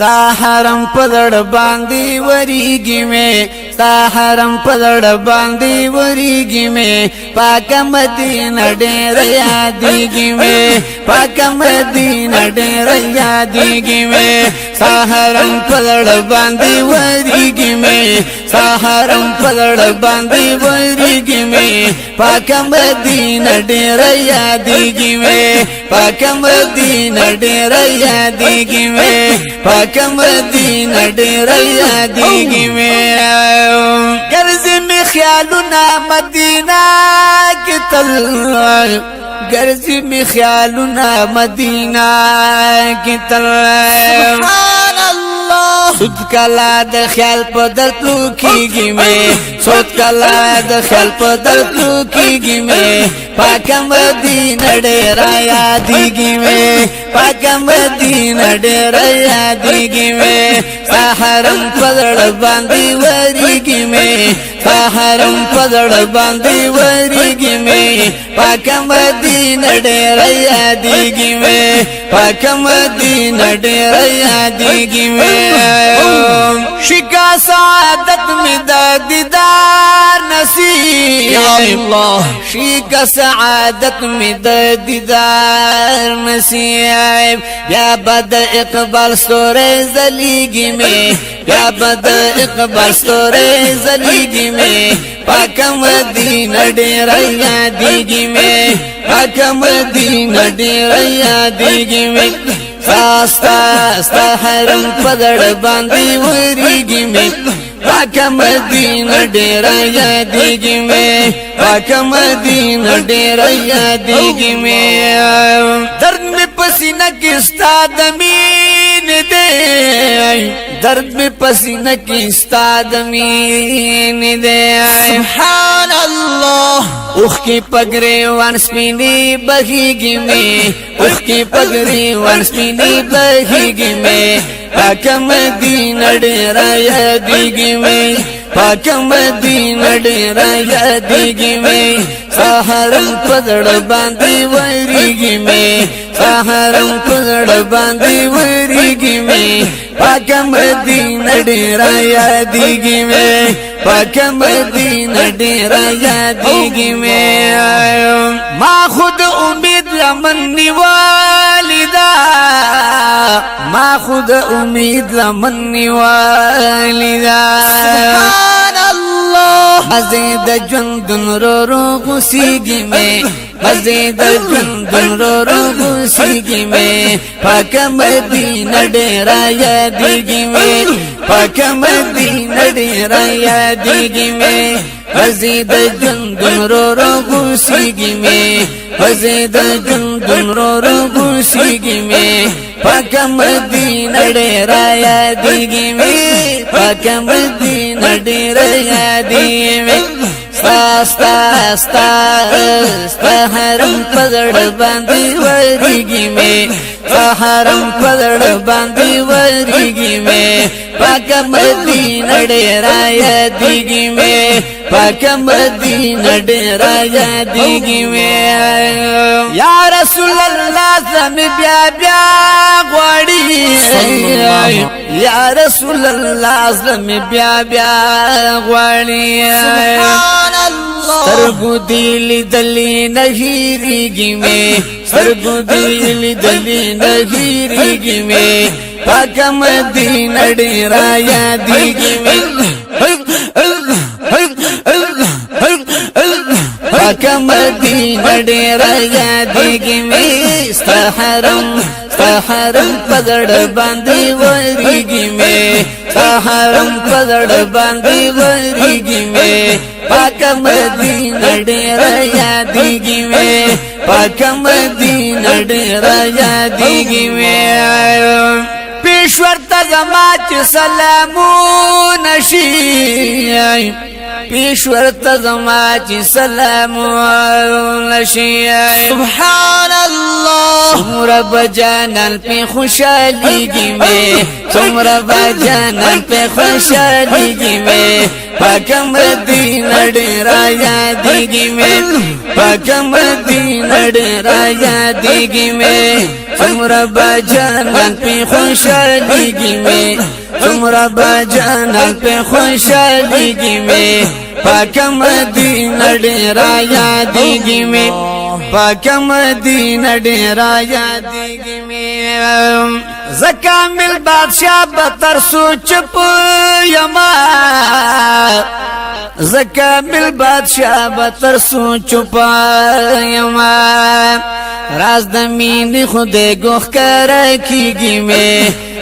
ستا حرم پدړ باندې وریږي مې ستا حرم پدړ باندې وریږي مې پاک مدینه ډېر یادېږي مې پاک مدینه ډېر یادېږي مې ستا حرم پدړ باندې وریږي مې ستا حرم پدړ باندې وریږي مې پاک مدینه ډېر یادېږي مې پاک مدینه ډېر یادېږي مې پاک مدینه ډېر یادېږي مې ګرځي مې خیالونه مدینه کې تل ګرځي مې خیالونه مدینه کې تل سبحان الله سود کلا د خیال په درتلو کېږي مې سود کلا د خیال په درتلو کېږي مې پاک مدینه ډېر یادېږي مې پاک مدینه ډېر یادېږي مې ستا حرم په زړه باندې وریږي مې ستا حرم په زړه باندې وریږي مې پاک مدینه ډېر یادېږي مې پاک مدینه ډېر یادېږي مې شکا سعادت مې د دیدار نصیب یا الله شکا سعادت مې د دیدار نصیب بیا بد اقبال ستوري زلیږي مې بیا بد اقبال ستوري زلیږي مې پاک مدینه ډېر یادېږي مې پاک مدینه ډېر یادېږي مې ستا حرم پدړ باندې وریږي مې پاک مدینه ډېر یادېږي مې پاک مدینه ډېر یادېږي مې درد مې پسینه کې ستا د مینې دی درد مې پسینه کې ستا د مینې دی سبحان الله اوخ کې پګرې وان سپینې بهېږي مې اوخ کې پګرې وان سپینې بهېږي مې پاک مدینه ډېر یادېږي مې پاک مدینه ډېر یادېږي مې ستا حرم په زړه باندې وریږي مې ستا حرم په زړه باندې وریږي مې پاک مدینه ډېر یادېږي مې پاک مدینه ډېر یادېږي مې ما خود امید لمن نیوالدا ما خود امید لمن نیوالدا سبحان الله مزید جندن رو غسیږي مې مزید جندن رو غسیږي مې پاک مدینه ډېر یادېږي مې پاک مدینه ډېر یادېږي مې مزید جندن رو غسیږي مې مزید جندن رو غسیږي مې پاک مدینه ډېر یادېږي مې پاک مدینه ډېر یادېږي مې ستا حرم په زړه باندې وریږي مې ستا حرم په زړه باندې وریږي مې پاک مدینه ډېر یادېږي مې پاک مدینه ډېر یادېږي مې یا رسول الله زمې بیا بیا غواړي یا رسول الله زمې بیا بیا غواړي سبحان الله سترګو دې لیدلې نه هېرېږي مې سترګو دې لیدلې نه هېرېږي مې پاک مدینه ډېر یادېږي مې پاک مدینه ډېر یادېږي مې ستا حرم په زړه باندې وریږي مې ستا حرم په زړه باندې وریږي مې پاک مدینه ډېر یادېږي مې پاک مدینه ډېر یادېږي مې پیشور ته زما چې سلامونه شي پیشور ته زما چې سلامونه شي سبحان الله څومره به جانان پې خوشحالېږي مې څومره به جانان پې خوشحالېږي مې پاک مدینہ ډیرا یادېږي مې پاک مدینہ ډیرا یادېږي مې څومره بجانان پې خوشحالېږي مې څومره بجانان پې خوشحالېږي مې پاک مدینہ ډیرا یادېږي مې پاک مدینہ ډیرا یادېږي مې زکامل بادشاہ بتر سوچ پویما زکامل بادشاہ بتر سوچ پویما راز د مینې خدای ګوښ کاره کېږي مې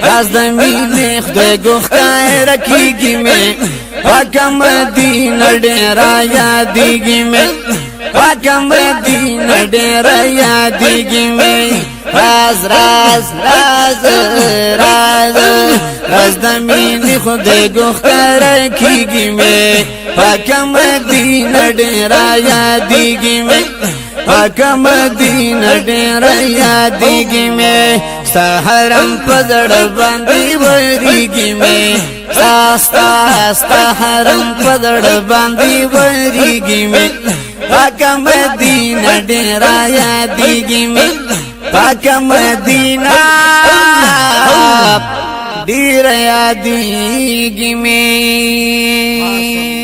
راز د مینې خدای ګوښ کاره کېږي مې پاک مدینہ ډیرا یادېږي مې پاک مدینہ ډیرا یادېږي مې راز راز راز راز راز د مینې خدای ګوښ کاره کېږي مې پاک مدینہ ډیرا یادېږي مې پاک مدینہ ډیرا یادېږي مې ستا حرم په زړه باندې ورېږي مې ستا حرم په زړه باندې ورېږي مې پاک مدینہ ډیرا یادېږي مې پاک مدینہ ډیرا یادېږي مې